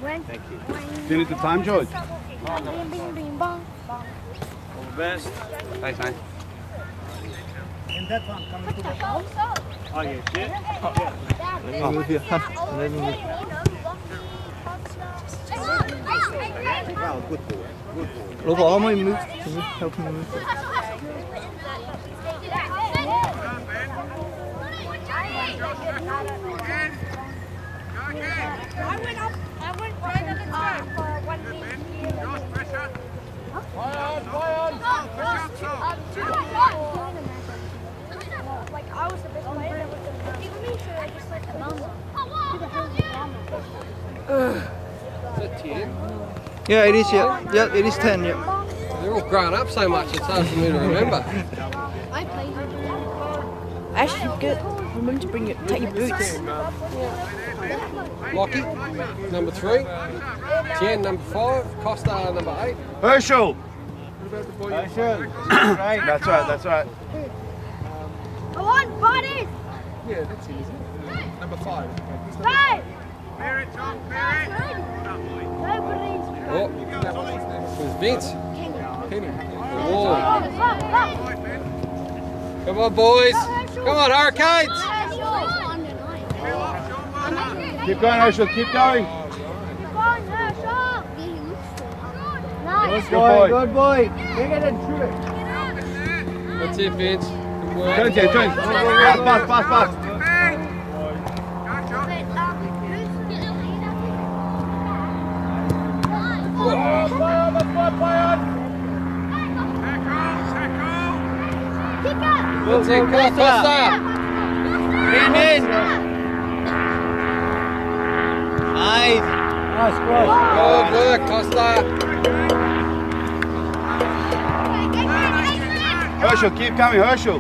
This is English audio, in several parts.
Thank you. Do you need the time, George? All the best. Thanks, mate. And that one coming to the Oh, yeah, shit. Let me move you. Let me move. Oh, good boy. Good boy. Look, how many move? Can you help me move? I went right at the top for 1 week. Like I was the best player that was give me, so I just like the mama. Is that 10? Yeah, it is. Yeah, it is 10. Yeah. They're all grown up so much, it's hard for me to remember. I played. Actually, good. Remember to bring take your boots. Lockie, number 3. 10, number 5. Costa, number 8. Herschel! Herschel. Right. That's right, that's right. Come on, bodies! Yeah, that's it, isn't it? Number 5. Right! Oh, who's Vince? Kenny. Oh. Come on, boys. Come on, Hurricanes. Keep going, Herschel, keep going. Good boy, good boy. Take it and shoot it. That's it, Vince. Good work. Turn, Jay, turn. Pass. That's it, Costa. In. Nice. Nice cross. Good work, Costa. Herschel, keep coming, Herschel.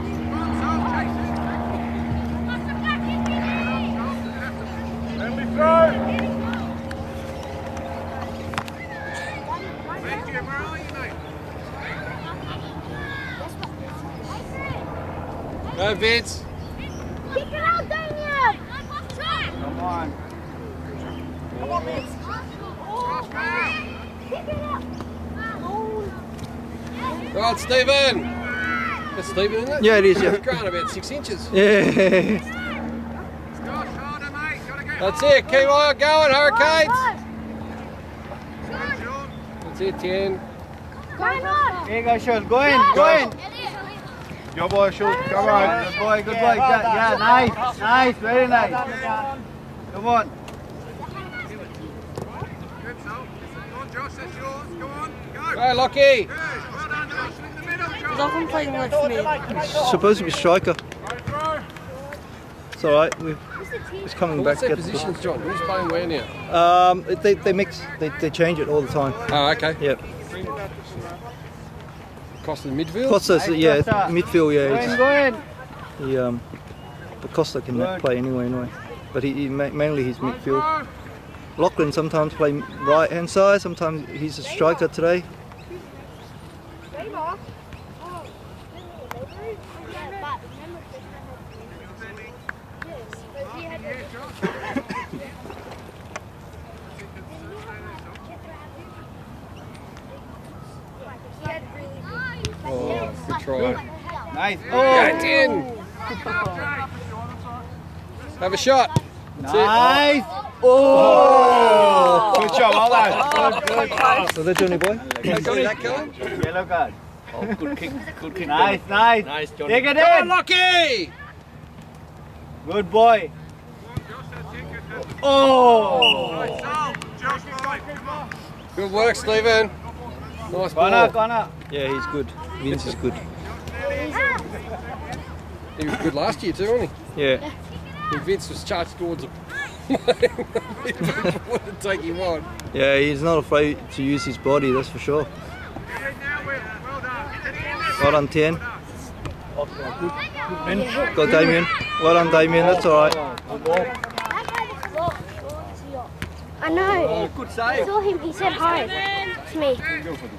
Let me throw. Go, Vince. Kick it out, Daniel! Come on. Come on, Vince. Kick it out. Right, Stephen. That's Stephen, isn't it? Yeah, it is. Yeah. He's grown about 6 inches. Yeah. That's it. Keep on going, Hurricanes. That's it, 10. Going on! Here you go, Herschel. Go in. Your boy, Herschel, come on. Good boy. Yeah, nice, very nice. Come on. Go, Lockie. He's often playing left mid. He's supposed to be striker. It's all right. He's coming What's back. their positions, John? Who's playing where now? They mix. They change it all the time. Oh, okay. Yep. Costa midfield? Costa's yeah midfield. Yeah. Go in. But Costa can play anyway. But he mainly he's midfield. Lachlan sometimes play right hand side. Sometimes he's a striker today. Oh, good try. Nice. Get in! Have a shot. Nice. Oh! Good job, well done. Good. So that's Johnny boy. Hey, Johnny, that going? Yellow card. Oh, good kick. Nice. Nice, Johnny. Take it Go on, in. Lockie! Good boy. Oh. Good work, Stephen. Nice ball. Corner. Yeah, he's good. Vince is good. He was good last year too, wasn't Yeah. he? Vince was charged towards him. Wouldn't take him on. Yeah, he's not afraid to use his body, that's for sure. Well done, 10. Go, Damien. Well done, Damien. That's all right. I know. Oh, good I save. saw him. He said hi to me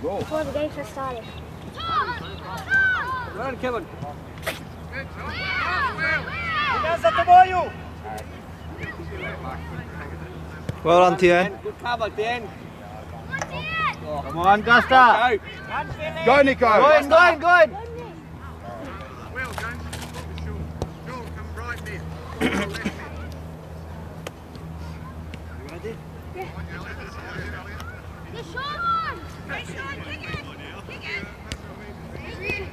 before the game first started. Run, Kevin. Well done, Tien. Good cover, Tien. Come on, Costa. Go, Nico. Go in, go in, go in. Well, James. Sure. Sure, come right mid. The short one! Kick it! Kick it!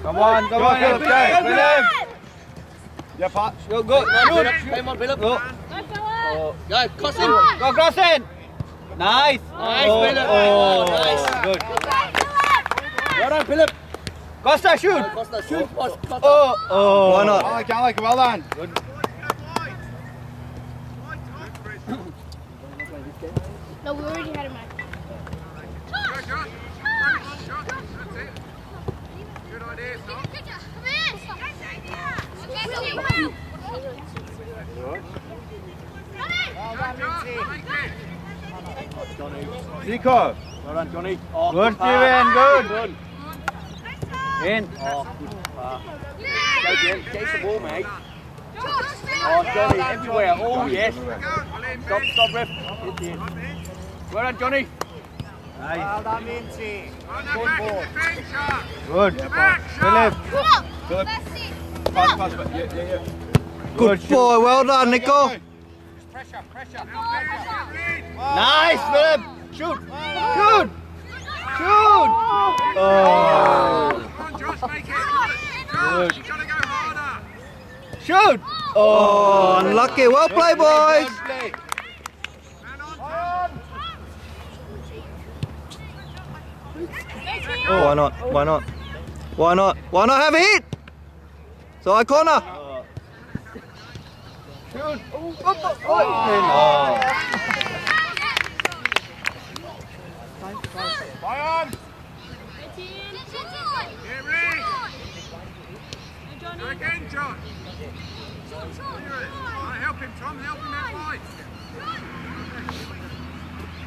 Come on, Philip, go. Philip. Yeah, Pat. Go, go. Come on, Philip. Go. Go, cross in. Go, cross in. Nice. Nice, Oh, Philip. oh, Nice. Good. Well done, Philip. Costa, shoot. Costa, shoot. Costa. Oh, oh. Why not? I can't like it. Well done. Good. No, we already had a match. Good idea, Tom. Nico. Well done, Johnny. Good, Steven, good. In. Oh, good pass. Go, Jen. Chase the ball, mate. Oh, Johnny, everywhere. Oh, yes. Stop, ref. Well done, Johnny. Nice. Well done, Minty. Good. Philip. Pass. Yeah. Good boy. Well done, Nico. Pressure. Nice, Philip. Shoot. Shoot. Shoot. Oh. Come on, Josh, make it. Good. You gotta go harder. Shoot. Oh, unlucky. Well played, boys. Man on. Why not? Why not? Why not? Why not have a hit? Side corner. Shoot. Oh. Fire on. Get ready. Go again, John. Help him, Tom. Help him out wide.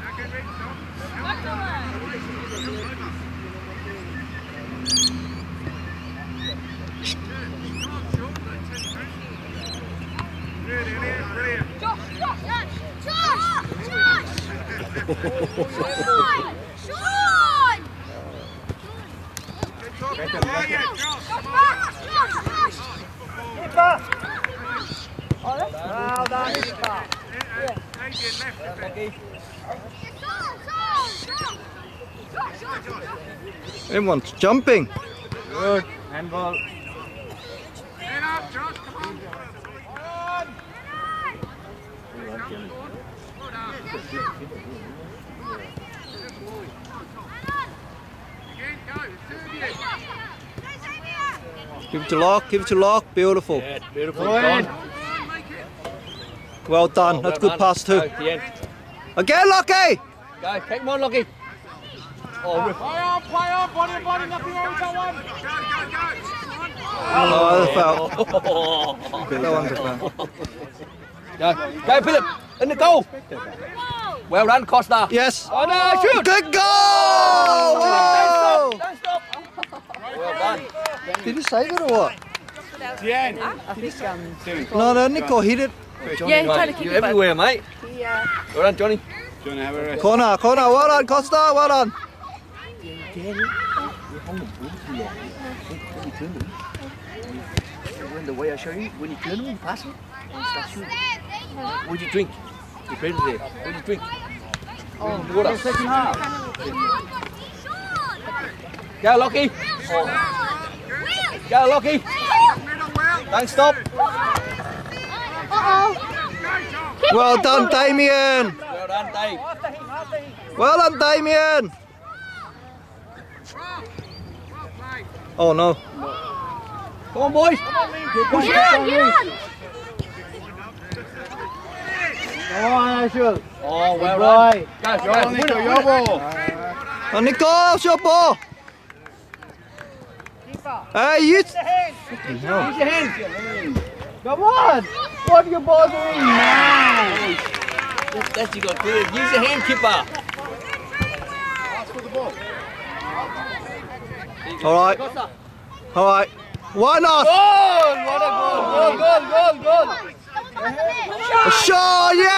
Now get ready, Tom. Help him. Brilliant. Well done, Nico. Everyone's jumping. Good. Handball. Head up, Josh. Come on. Give it to Locke. Give it to Locke. Beautiful. Yeah, beautiful. Go in. Well done. That's good pass too. Go, Tien. Again, Lockie. Go, take him on, Lockie. Oh, ref. Play on, body, nothing wrong with that one. Go. Oh, that's a foul. Oh. That one's a foul. Go, Philip. In the goal. Well done, Costa. Yes. Oh, no, shoot. Good goal. Whoa. Don't stop. Well done. Did you save it or what? Tien. No, Nico hit it. Yeah, he tried to kick You're it, but everywhere, mate. yeah. Well done, Johnny. Johnny, have a rest. Corner. Well done, Costa. Well done. When the way I show you, when you turn him, you pass him. What do you drink? Your friend there. What do you drink? Water. Second half. Go, Lockie. Go, Lockie. Don't stop. Well done, Damien. Well done, Dave. Well done, Damien. Oh no. Come on, boys. Push it. Come on, Ashul. Oh, well Boy. done. Go, Go on, Nico, your ball. Oh, Nico, it's your ball. Hey, you. Use your hand. Come on. What are you bothering? Nice. That's you got cleared. Use your hand, Kipper. Ask for the ball. Alright. Alright. Why not? Goal! What a goal! Goal! Goal! Goal! Goal! A shot! Yeah!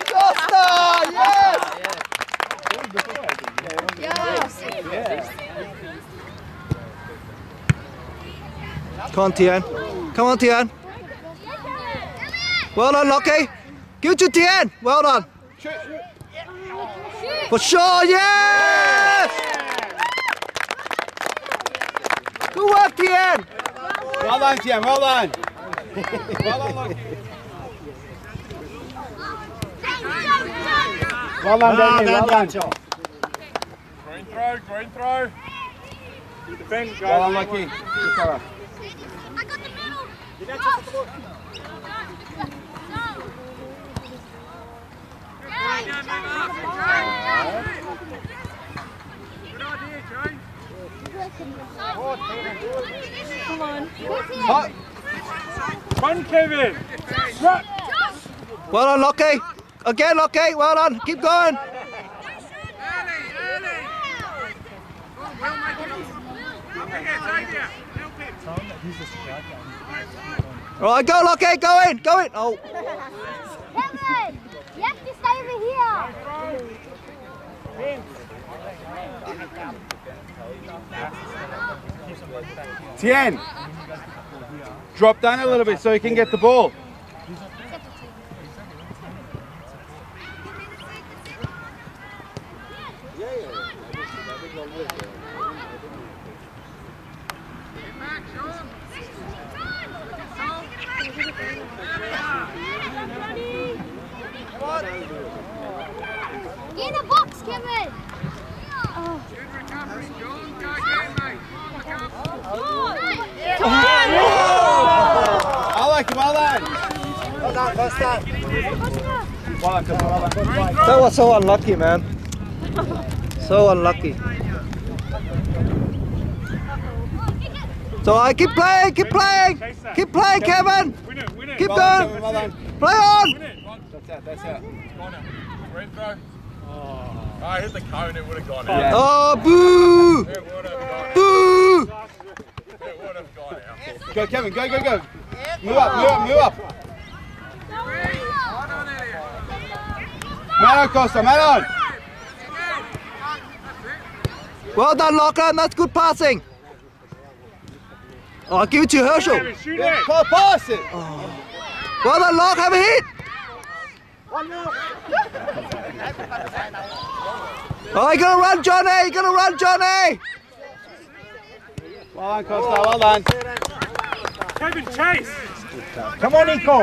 Costa! Yes! Come on, Tian. Come on, Tian. Well done, Lockie. Give it to Tian. Well done. For sure, yes! Good work, Tian. Well done, Tian. Well done. Well done, Lockie. Well done, Danny. Well done. Green throw. Defend, guys. Well done, Lockie. Good cover. I got the middle. Come on. Run, Kevin. Well done, Lockie. Again, Lockie. Well done. Keep going. All right, go, Lockie. Go in. Go in. Oh. Kevin, you have to stay over here. Tian, drop down a little bit so you can get the ball. Get in the box, Kevin. I like it. Well done. Well done, Costa. Well done, Costa. Well done. That was so unlucky, man. So unlucky. So I keep playing, keep playing, keep playing, Kevin. Win it, win it. Keep Well going. done, well done. Play on. Win it. That's out. That's out. Green throw. Oh, I hit the cone, it would have gone Yeah. out. Oh, boo! It would have gone Boo! out. It would have gone out. Go, Kevin. Go, go, go. Move up, move up, move up. Man on, Costa. Man on. Well done, Lachlan. That's good passing. Oh, I'll give it to Herschel. Kevin, shoot Yeah, it. pass it. Well done, Lach. Have a hit. Oh, you gotta run, Johnny. You gotta run, Johnny. Well done, Costa. Well done. Kevin, chase. Come on, Nico.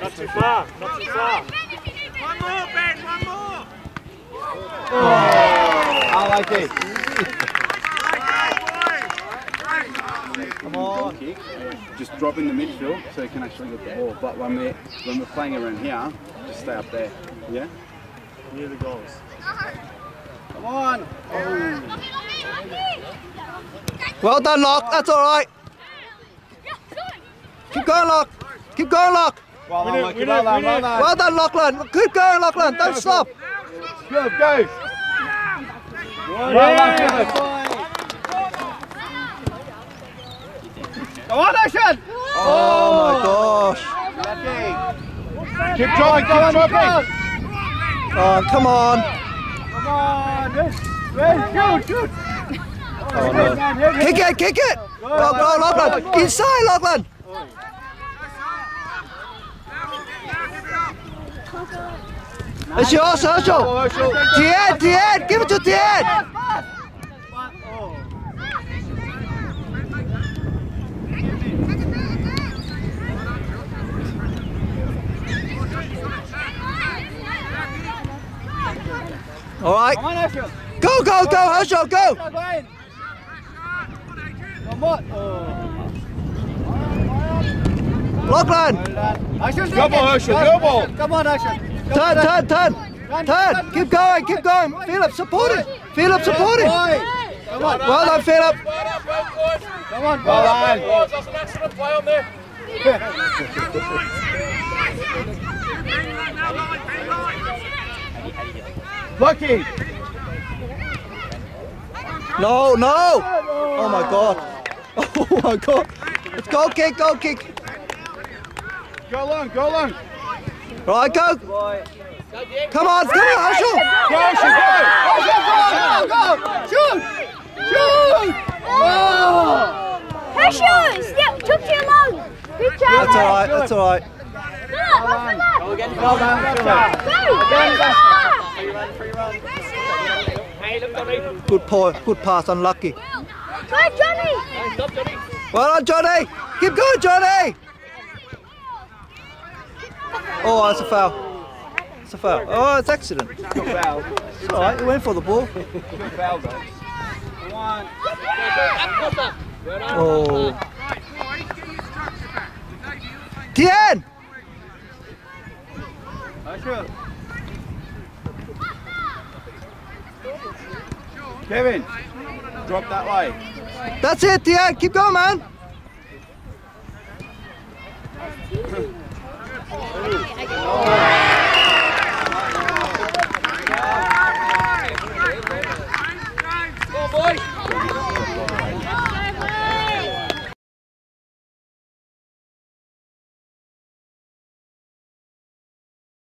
Not too far, not too far. One more, Ben, one more. I like it. Come on. Just drop in the midfield so you can actually get the ball. But when we're playing around here, just stay up there. Yeah? Near the goals. Come on. Well done, Lach. That's all right. Keep going, Lach. Keep going, Lach. Well Win done, it, Lucky. win Well it, done, win well it. done. Well done, Lachlan. Keep going, Lachlan. Don't stop. Go, go. Well done, Kevin. Come on, action. Oh my gosh. Keep dropping, keep dropping. Oh, come on. Come on. Shoot, shoot. Oh no. Kick it, kick it. Well, go, Lachlan. Inside, Lachlan. It's yours, Herschel. Tien, Tien. Give it to Tien. All right. Come on, Herschel. Go, go, go, Herschel, go. Come on. Lachlan. Go ball, Herschel. Go ball. Come on, Herschel. Turn, turn, turn. Turn. Keep going, keep going. Philip, support him. Philip, support him. Come on. Well done, Philip. Come on, well done. That's an accident play on there. Lucky. No, no! Oh my god. Oh my god. It's goal kick, goal kick. Go long, go long. Right, go. Come on, Ashel. Go, Ashel, go. Shoot! Shoot! Oh! Her shoes! Yeah, took too long! Good job! That's alright, that's alright. Go again. Well done. Free run. Hey, look, Johnny. Good pass, unlucky. Go, Johnny! Stop, Johnny. Well done, Johnny. Keep going, Johnny. Oh, that's a foul. It's a foul. Oh, it's accident. Good foul. It's alright, he went for the ball. Good foul, though. One. Oh. Tien! Kevin, drop that way. That's it, Tien. Keep going, man.